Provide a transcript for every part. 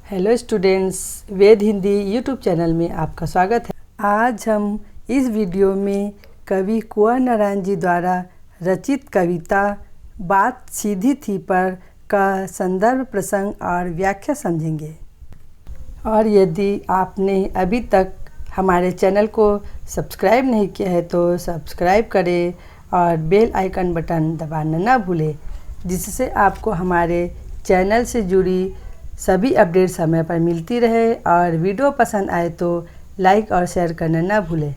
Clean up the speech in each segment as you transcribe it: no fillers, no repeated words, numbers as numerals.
Hello students, वेद Hindi YouTube channel में आपका स्वागत है। आज हम इस वीडियो में कवि कुंवर नारायण जी द्वारा रचित कविता बात सीधी थी पर का संदर्भ, प्रसंग और व्याख्या समझेंगे। और यदि आपने अभी तक हमारे चैनल को सब्सक्राइब नहीं किया है तो सब्सक्राइब करें और बेल आइकन बटन दबाना ना भूलें, जिससे आपको हमारे चैनल से जुड़ी सभी अपडेट समय पर मिलती रहे। और वीडियो पसंद आए तो लाइक और शेयर करना ना भूलें।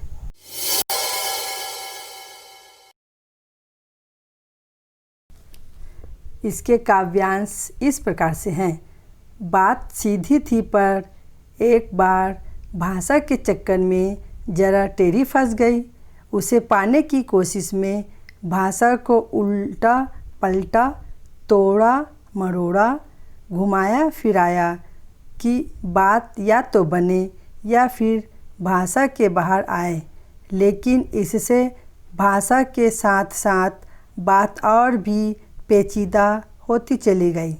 इसके काव्यांश इस प्रकार से हैं। बात सीधी थी पर एक बार भाषा के चक्कर में जरा टेढ़ी फंस गई। उसे पाने की कोशिश में भाषा को उल्टा पलटा, तोड़ा मरोड़ा, घुमाया फिराया कि बात या तो बने या फिर भाषा के बाहर आए। लेकिन इससे भाषा के साथ साथ बात और भी पेचीदा होती चली गई।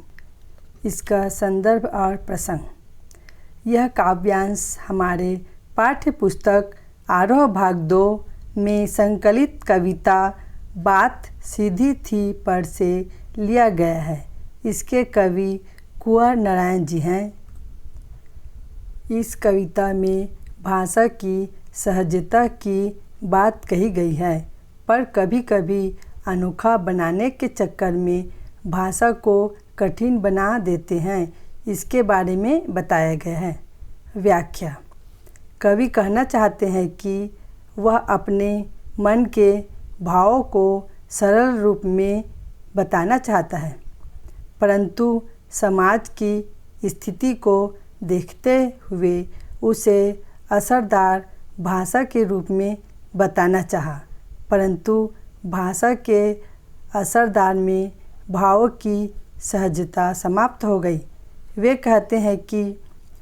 इसका संदर्भ और प्रसंग। यह काव्यांश हमारे पाठ्य पुस्तक आरोह भाग 2 में संकलित कविता बात सीधी थी पर से लिया गया है। इसके कवि कुंवर नारायण जी हैं। इस कविता में भाषा की सहजता की बात कही गई है, पर कभी कभी अनोखा बनाने के चक्कर में भाषा को कठिन बना देते हैं। इसके बारे में बताया गया है। व्याख्या। कवि कहना चाहते हैं कि वह अपने मन के भावों को सरल रूप में बताना चाहता है, परंतु समाज की स्थिति को देखते हुए उसे असरदार भाषा के रूप में बताना चाहा, परंतु भाषा के असरदार में भावों की सहजता समाप्त हो गई। वे कहते हैं कि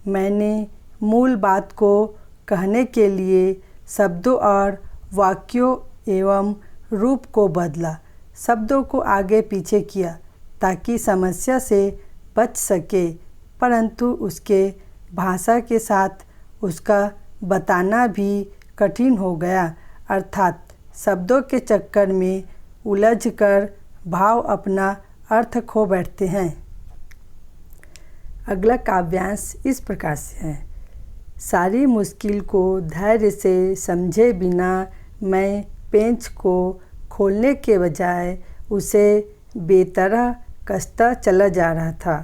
मैंने मूल बात को कहने के लिए शब्दों और वाक्यों एवं रूप को बदला, शब्दों को आगे पीछे किया ताकि समस्या से बच सके, परंतु उसके भाषा के साथ उसका बताना भी कठिन हो गया, अर्थात शब्दों के चक्कर में उलझकर भाव अपना अर्थ खो बैठते हैं। अगला काव्यांश इस प्रकार से है। सारी मुश्किल को धैर्य से समझे बिना मैं पेंच को खोलने के बजाय उसे बेतरह कसता चला जा रहा था,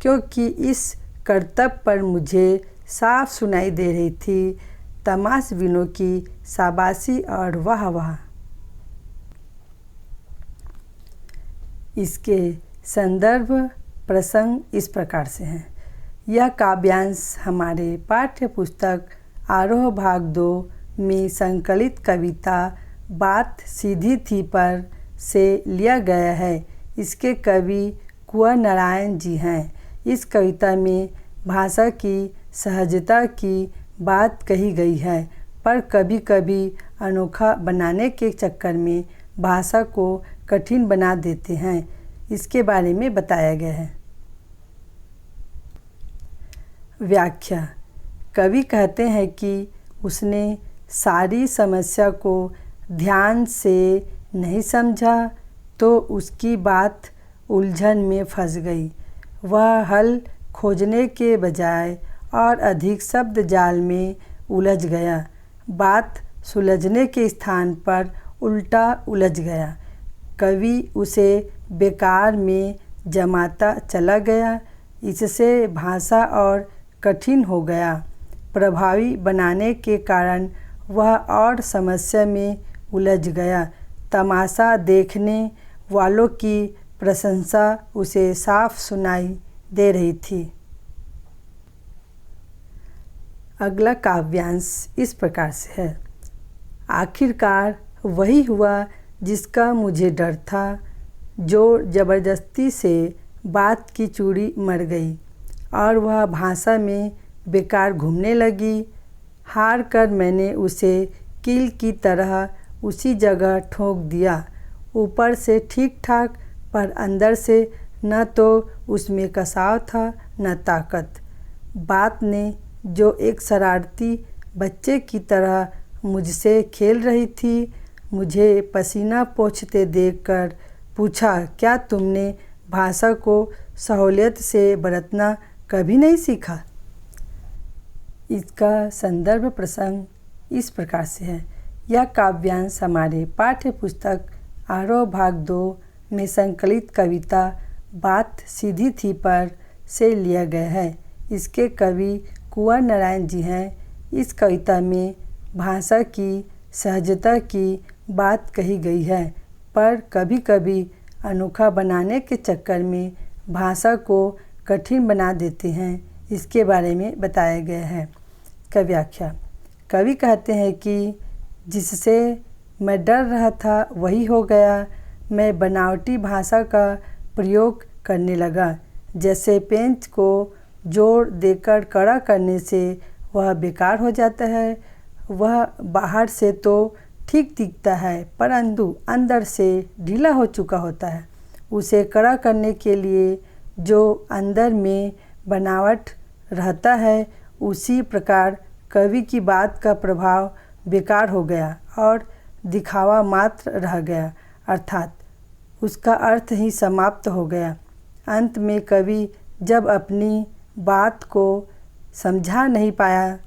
क्योंकि इस करतब पर मुझे साफ सुनाई दे रही थी तमाशबीनों की शाबाशी और वाह वाह। इसके संदर्भ, प्रसंग इस प्रकार से हैं। यह काव्यांश हमारे पाठ्य पुस्तक आरोह भाग 2 में संकलित कविता बात सीधी थी पर से लिया गया है। इसके कवि कुंवर नारायण जी हैं। इस कविता में भाषा की सहजता की बात कही गई है, पर कभी कभी अनोखा बनाने के चक्कर में भाषा को कठिन बना देते हैं। इसके बारे में बताया गया है। व्याख्या। कवि कहते हैं कि उसने सारी समस्या को ध्यान से नहीं समझा तो उसकी बात उलझन में फंस गई। वह हल खोजने के बजाय और अधिक शब्द जाल में उलझ गया। बात सुलझने के स्थान पर उल्टा उलझ गया। कवि उसे बेकार में जमाता चला गया। इससे भाषा और कठिन हो गया। प्रभावी बनाने के कारण वह और समस्या में उलझ गया। तमाशा देखने वालों की प्रशंसा उसे साफ सुनाई दे रही थी। अगला काव्यांश इस प्रकार से है। आखिरकार वही हुआ जिसका मुझे डर था। जोर जबरदस्ती से बात की चूड़ी मर गई और वह भाषा में बेकार घूमने लगी। हार कर मैंने उसे कील की तरह उसी जगह ठोक दिया। ऊपर से ठीक ठाक, पर अंदर से न तो उसमें कसाव था न ताकत। बात ने, जो एक शरारती बच्चे की तरह मुझसे खेल रही थी, मुझे पसीना पोंछते देखकर पूछा, क्या तुमने भाषा को सहूलियत से बरतना कभी नहीं सीखा? इसका संदर्भ प्रसंग इस प्रकार से है। यह काव्यांश हमारे पाठ्य पुस्तक आरोह भाग 2 में संकलित कविता बात सीधी थी पर से लिया गया है। इसके कवि कुंवर नारायण जी हैं। इस कविता में भाषा की सहजता की बात कही गई है, पर कभी कभी अनोखा बनाने के चक्कर में भाषा को कठिन बना देते हैं। इसके बारे में बताया गया है। व्याख्या। कवि कहते हैं कि जिससे मैं डर रहा था वही हो गया। मैं बनावटी भाषा का प्रयोग करने लगा। जैसे पेंच को जोर देकर कड़ा करने से वह बेकार हो जाता है। वह बाहर से तो ठीक दिखता है, परंतु अंदर से ढीला हो चुका होता है। उसे कड़ा करने के लिए जो अंदर में बनावट रहता है, उसी प्रकार कवि की बात का प्रभाव बेकार हो गया और दिखावा मात्र रह गया, अर्थात उसका अर्थ ही समाप्त हो गया। अंत में कवि जब अपनी बात को समझा नहीं पाया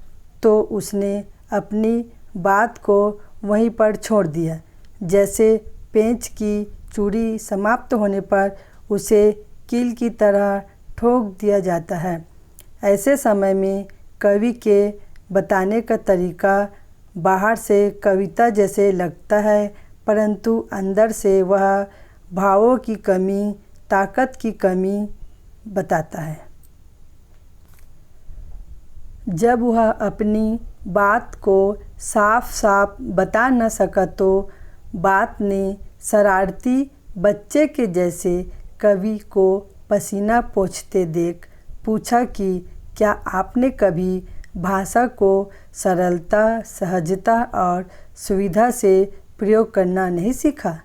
तो उसने अपनी बात को वहीं पर छोड़ दिया। जैसे पेंच की चूड़ी समाप्त होने पर उसे कील की तरह ठोक दिया जाता है। ऐसे समय में कवि के बताने का तरीका बाहर से कविता जैसे लगता है, परंतु अंदर से वह भावों की कमी, ताकत की कमी बताता है। जब वह अपनी बात को साफ साफ बता न सका तो बात ने शरारती बच्चे के जैसे कवि को पसीना पोंछते देख पूछा कि क्या आपने कभी भाषा को सरलता, सहजता और सुविधा से प्रयोग करना नहीं सीखा?